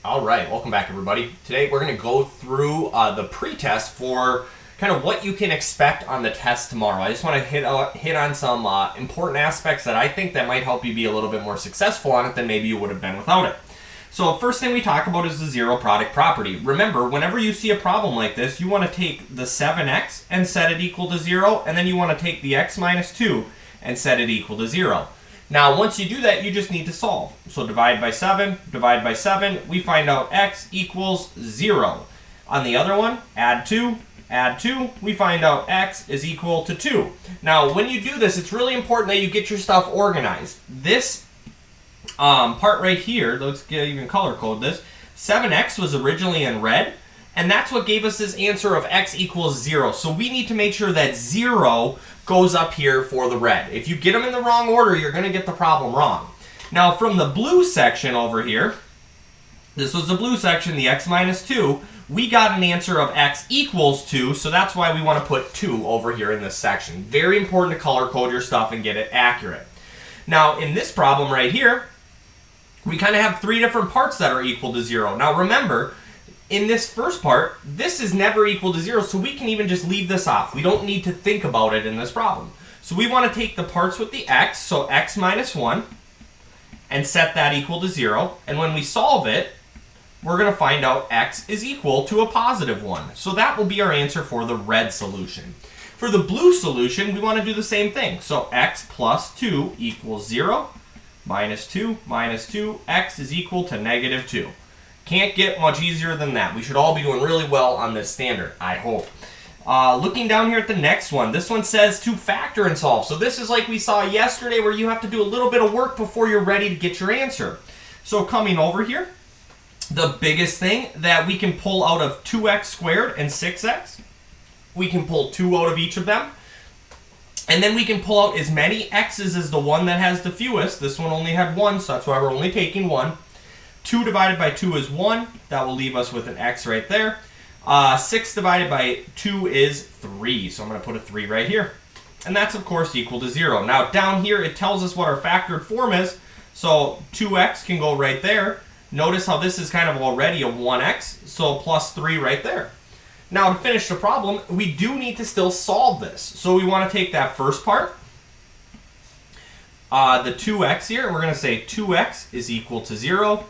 All right, welcome back everybody. Today we're going to go through the pretest for kind of what you can expect on the test tomorrow. I just want to hit on some important aspects that I think that might help you be a little bit more successful on it than maybe you would have been without it. So first thing we talk about is the zero product property. Remember, whenever you see a problem like this, you want to take the 7x and set it equal to 0, and then you want to take the x minus 2 and set it equal to 0. Now, once you do that, you just need to solve. So divide by 7, we find out x equals 0. On the other one, add 2, we find out x is equal to 2. Now, when you do this, it's really important that you get your stuff organized. This part right here, let's even color code this, 7x was originally in red, and that's what gave us this answer of x equals 0. So we need to make sure that 0 goes up here for the red. If you get them in the wrong order, you're going to get the problem wrong. Now from the blue section over here, this was the blue section, the x minus 2, we got an answer of x equals 2, so that's why we want to put 2 over here in this section. Very important to color code your stuff and get it accurate. Now in this problem right here, we kind of have 3 different parts that are equal to 0. Now remember, in this first part, this is never equal to 0, so we can even just leave this off. We don't need to think about it in this problem. So we want to take the parts with the x, so x minus 1, and set that equal to 0. And when we solve it, we're going to find out x is equal to a positive 1. So that will be our answer for the red solution. For the blue solution, we want to do the same thing. So x plus 2 equals 0, minus 2, x is equal to negative 2. Can't get much easier than that. We should all be doing really well on this standard, I hope. Looking down here at the next one, this one says to factor and solve. So this is like we saw yesterday where you have to do a little bit of work before you're ready to get your answer. So coming over here, the biggest thing that we can pull out of 2x squared and 6x, we can pull 2 out of each of them. And then we can pull out as many x's as the one that has the fewest. This one only had 1, so that's why we're only taking 1. 2 divided by 2 is 1. That will leave us with an x right there. 6 divided by 2 is 3. So I'm going to put a 3 right here. And that's, of course, equal to 0. Now, down here, it tells us what our factored form is. So 2x can go right there. Notice how this is kind of already a 1x. So plus 3 right there. Now, to finish the problem, we do need to still solve this. So we want to take that first part, the 2x here, and we're going to say 2x is equal to 0.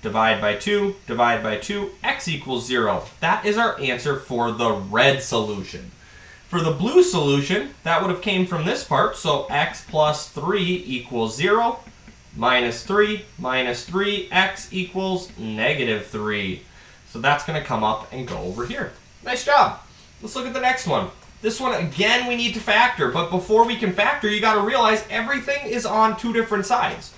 Divide by 2, x equals 0. That is our answer for the red solution. For the blue solution, that would have came from this part, so x plus 3 equals 0, minus 3, x equals negative 3. So that's going to come up and go over here. Nice job. Let's look at the next one. This one, again, we need to factor, but before we can factor, you got to realize everything is on 2 different sides.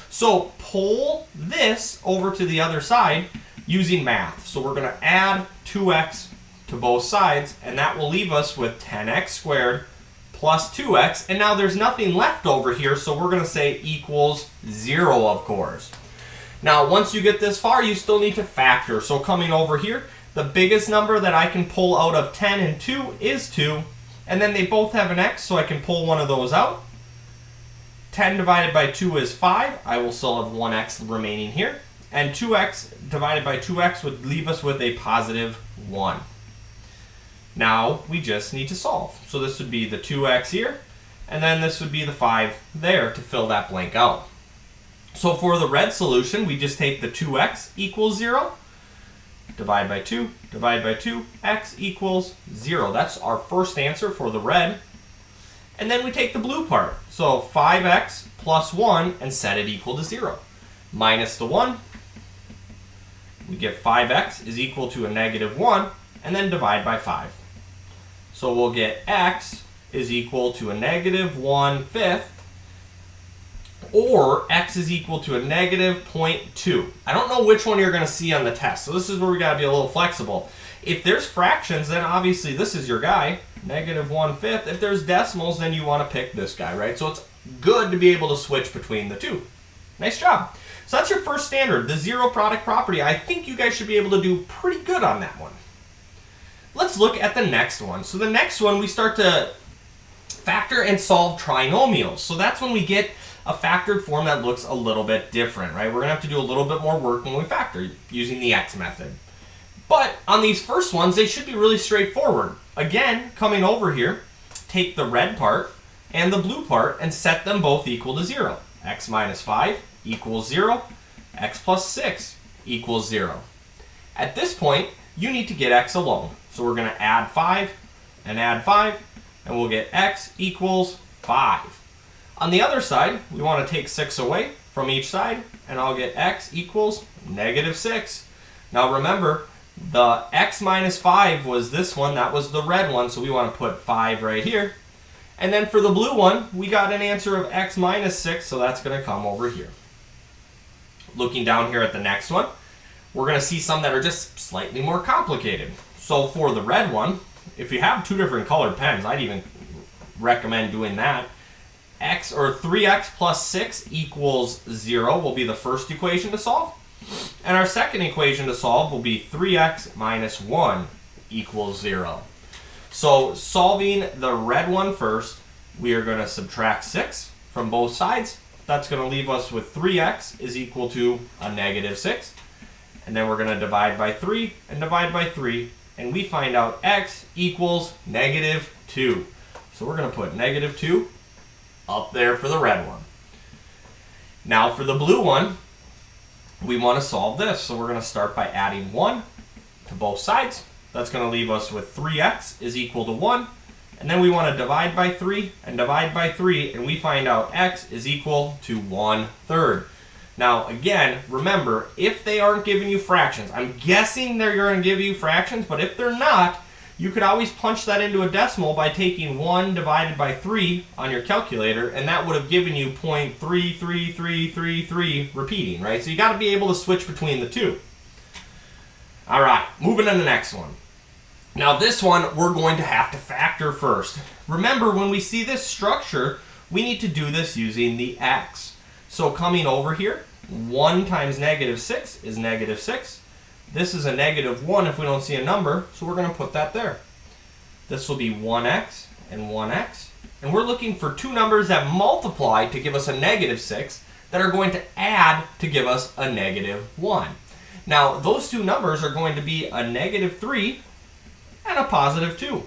So pull this over to the other side using math. So we're going to add 2x to both sides, and that will leave us with 10x squared plus 2x. And now there's nothing left over here, so we're going to say equals 0, of course. Now, once you get this far, you still need to factor. So coming over here, the biggest number that I can pull out of 10 and 2 is 2. And then they both have an x, so I can pull one of those out. 10 divided by 2 is 5. I will still have 1x remaining here. And 2x divided by 2x would leave us with a positive 1. Now we just need to solve. So this would be the 2x here, and then this would be the 5 there to fill that blank out. So for the red solution, we just take the 2x equals 0. Divide by 2, x equals 0. That's our first answer for the red. And then we take the blue part. So 5x plus 1 and set it equal to 0. Minus the 1. We get 5x is equal to a negative 1, and then divide by 5. So we'll get x is equal to a negative 1/5, or x is equal to a negative 0.2. I don't know which one you're going to see on the test, so this is where we got to be a little flexible. If there's fractions, then obviously this is your guy, negative 1/5. If there's decimals, then you want to pick this guy, right? So it's good to be able to switch between the two. Nice job. So that's your first standard, the zero product property. I think you guys should be able to do pretty good on that one. Let's look at the next one. So the next one, we start to factor and solve trinomials. So that's when we get a factored form that looks a little bit different, right? We're going to have to do a little bit more work when we factor using the x method. But on these first ones, they should be really straightforward. Again, coming over here, take the red part and the blue part and set them both equal to 0. X minus 5 equals 0. X plus 6 equals 0. At this point, you need to get x alone. So we're going to add 5 and add 5, and we'll get x equals 5. On the other side, we want to take 6 away from each side, and I'll get x equals negative 6. Now remember, the x minus 5 was this one, that was the red one, so we want to put 5 right here. And then for the blue one, we got an answer of x minus 6, so that's going to come over here. Looking down here at the next one, we're going to see some that are just slightly more complicated. So for the red one, if you have two different colored pens, I'd even recommend doing that. X or 3x plus 6 equals 0 will be the first equation to solve. And our second equation to solve will be 3x minus 1 equals 0. So solving the red one first, we are going to subtract 6 from both sides. That's going to leave us with 3x is equal to a negative 6. And then we're going to divide by 3 and divide by 3. And we find out x equals negative 2. So we're going to put negative 2 up there for the red one. Now for the blue one, we want to solve this. So we're going to start by adding 1 to both sides. That's going to leave us with 3x is equal to 1. And then we want to divide by 3 and divide by 3. And we find out x is equal to 1/3. Now again, remember, if they aren't giving you fractions, I'm guessing they're going to give you fractions, but if they're not, you could always punch that into a decimal by taking 1 divided by 3 on your calculator, and that would have given you 0.33333 repeating, right? So you got to be able to switch between the two. All right, moving on to the next one. Now this one, we're going to have to factor first. Remember, when we see this structure, we need to do this using the x. So coming over here, 1 times negative 6 is negative 6. This is a negative 1 if we don't see a number, so we're going to put that there. This will be 1x and 1x. And we're looking for two numbers that multiply to give us a negative 6 that are going to add to give us a negative 1. Now, those two numbers are going to be a negative 3 and a positive 2.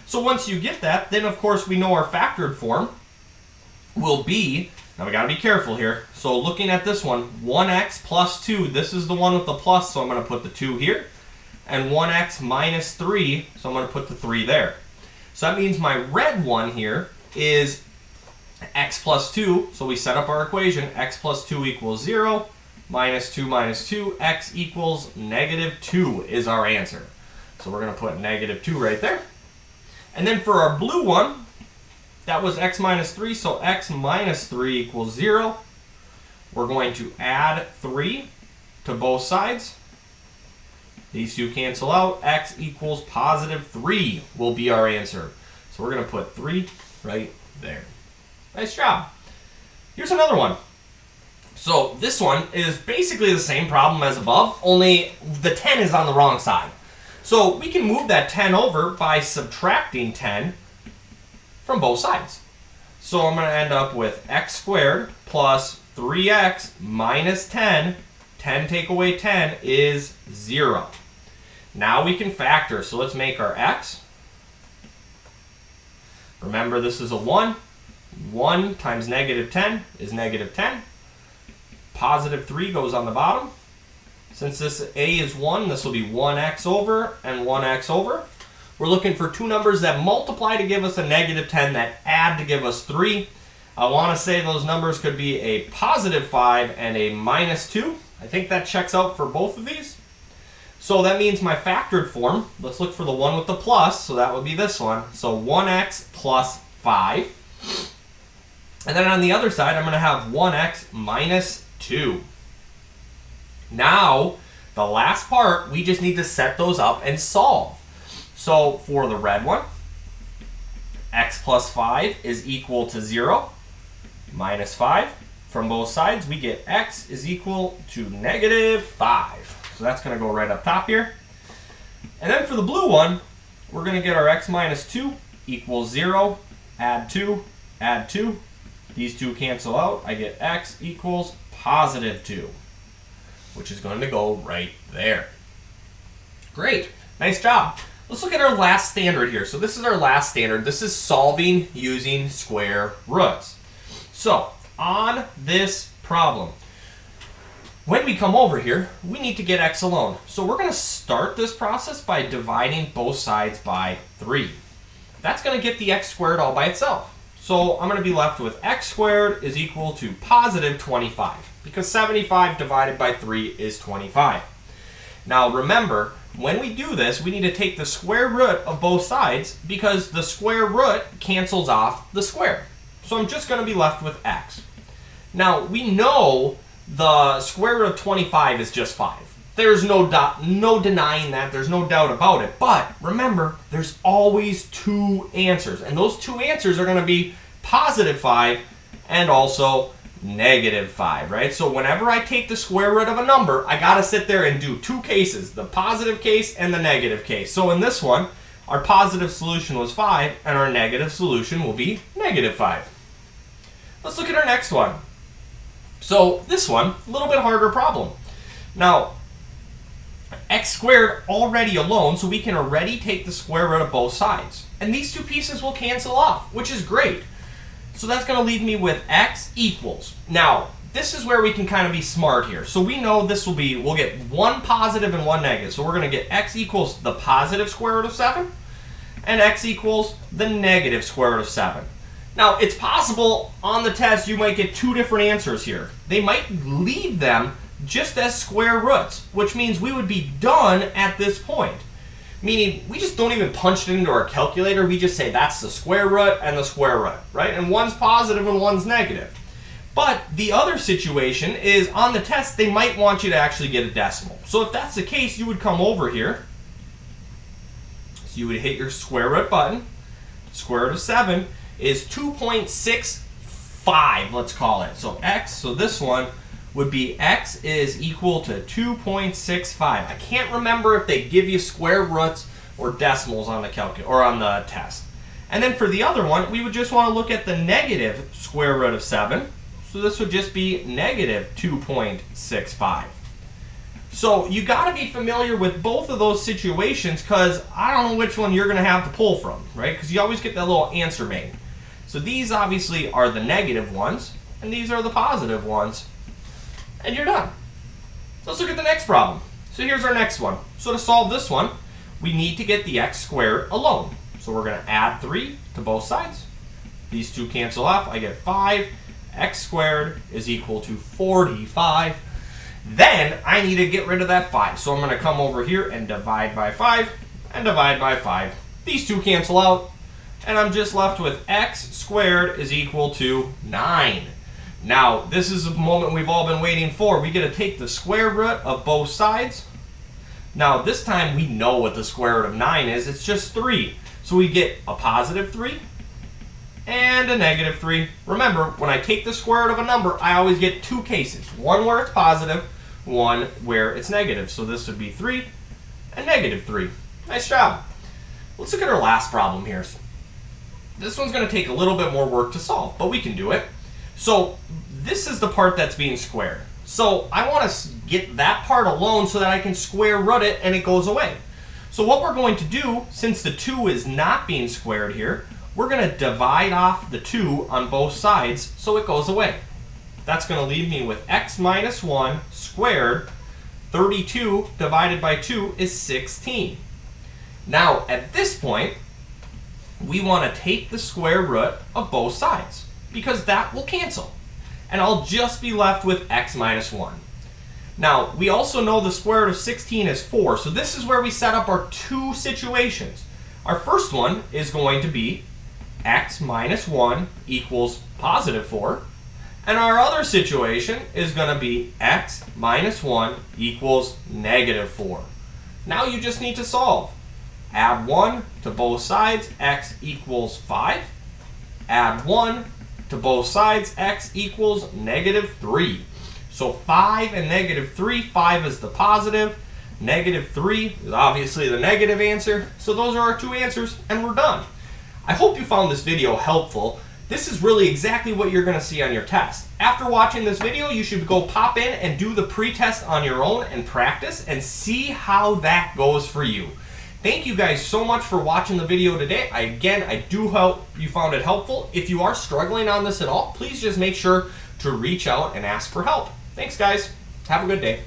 So once you get that, then of course we know our factored form will be, now we got to be careful here. So looking at this one, 1x plus 2, this is the one with the plus, so I'm going to put the 2 here. And 1x minus 3, so I'm going to put the 3 there. So that means my red one here is x plus 2, so we set up our equation, x plus 2 equals 0, minus 2 minus 2, x equals negative 2 is our answer. So we're going to put negative 2 right there. And then for our blue one, that was x minus 3, so x minus 3 equals 0. We're going to add 3 to both sides. These two cancel out. X equals positive 3 will be our answer. So we're going to put 3 right there. Nice job. Here's another one. So this one is basically the same problem as above, only the 10 is on the wrong side. So we can move that 10 over by subtracting 10 from both sides. So I'm going to end up with x squared plus 3x minus 10. 10 take away 10 is 0. Now we can factor. So let's make our x. Remember, this is a 1. 1 times negative 10 is negative 10. Positive 3 goes on the bottom. Since this a is 1, this will be 1x over and 1x over. We're looking for two numbers that multiply to give us a negative 10 that add to give us 3. I want to say those numbers could be a positive 5 and a minus 2. I think that checks out for both of these. So that means my factored form, let's look for the one with the plus, so that would be this one. So 1x plus 5. And then on the other side, I'm going to have 1x minus 2. Now, the last part, we just need to set those up and solve. So for the red one, x plus 5 is equal to 0, minus 5. From both sides, we get x is equal to negative 5. So that's going to go right up top here. And then for the blue one, we're going to get our x minus 2 equals 0, add 2, These two cancel out. I get x equals positive 2, which is going to go right there. Great. Nice job. Let's look at our last standard here. So this is our last standard. This is solving using square roots. So on this problem, when we come over here, we need to get x alone. So we're going to start this process by dividing both sides by 3. That's going to get the x squared all by itself. So I'm going to be left with x squared is equal to positive 25, because 75 divided by 3 is 25. Now remember, when we do this, we need to take the square root of both sides, because the square root cancels off the square. So I'm just going to be left with x. Now we know the square root of 25 is just 5. There's no denying that. There's no doubt about it. But remember, there's always two answers. And those two answers are going to be positive 5 and also negative 5, right? So whenever I take the square root of a number, I got to sit there and do two cases, the positive case and the negative case. So in this one, our positive solution was 5, and our negative solution will be negative 5. Let's look at our next one. So this one, a little bit harder problem. Now, x squared already alone, so we can already take the square root of both sides. And these two pieces will cancel off, which is great. So that's going to leave me with x equals. Now, this is where we can kind of be smart here. So we know this will be, we'll get one positive and one negative. So we're going to get x equals the positive square root of 7, and x equals the negative square root of 7. Now, it's possible on the test you might get two different answers here. They might leave them just as square roots, which means we would be done at this point. Meaning, we just don't even punch it into our calculator. We just say that's the square root and the square root, right? And one's positive and one's negative. But the other situation is on the test, they might want you to actually get a decimal. So if that's the case, you would come over here. So you would hit your square root button. Square root of 7 is 2.65, let's call it. So x, so this one would be x is equal to 2.65. I can't remember if they give you square roots or decimals on the calculator or on the test. And then for the other one, we would just want to look at the negative square root of 7. So this would just be negative 2.65. So you got to be familiar with both of those situations, because I don't know which one you're going to have to pull from, right? Because you always get that little answer made. So these obviously are the negative ones, and these are the positive ones. And you're done. So let's look at the next problem. So here's our next one. So to solve this one, we need to get the x squared alone. So we're going to add 3 to both sides. These two cancel off. I get 5. X squared is equal to 45. Then I need to get rid of that 5. So I'm going to come over here and divide by 5 and divide by 5. These two cancel out, and I'm just left with x squared is equal to 9. Now, this is the moment we've all been waiting for. We get to take the square root of both sides. Now, this time we know what the square root of 9 is. It's just 3. So we get a positive 3 and a negative 3. Remember, when I take the square root of a number, I always get two cases. One where it's positive, one where it's negative. So this would be 3 and negative 3. Nice job. Let's look at our last problem here. This one's going to take a little bit more work to solve, but we can do it. So this is the part that's being squared. So I want to get that part alone so that I can square root it and it goes away. So what we're going to do, since the 2 is not being squared here, we're going to divide off the 2 on both sides so it goes away. That's going to leave me with x minus 1 squared. 32 divided by 2 is 16. Now at this point, we want to take the square root of both sides, because that will cancel. And I'll just be left with x minus 1. Now, we also know the square root of 16 is 4, so this is where we set up our two situations. Our first one is going to be x minus 1 equals positive 4. And our other situation is going to be x minus 1 equals negative 4. Now you just need to solve. Add 1 to both sides, x equals 5. Add 1 to both sides, x equals negative 3. So 5 and negative 3, 5 is the positive, negative 3 is obviously the negative answer. So those are our two answers, and we're done. I hope you found this video helpful. this is really exactly what you're going to see on your test. After watching this video, you should go pop in and do the pre-test on your own and practice and see how that goes for you. Thank you guys so much for watching the video today. I do hope you found it helpful. If you are struggling on this at all, please just make sure to reach out and ask for help. Thanks, guys. Have a good day.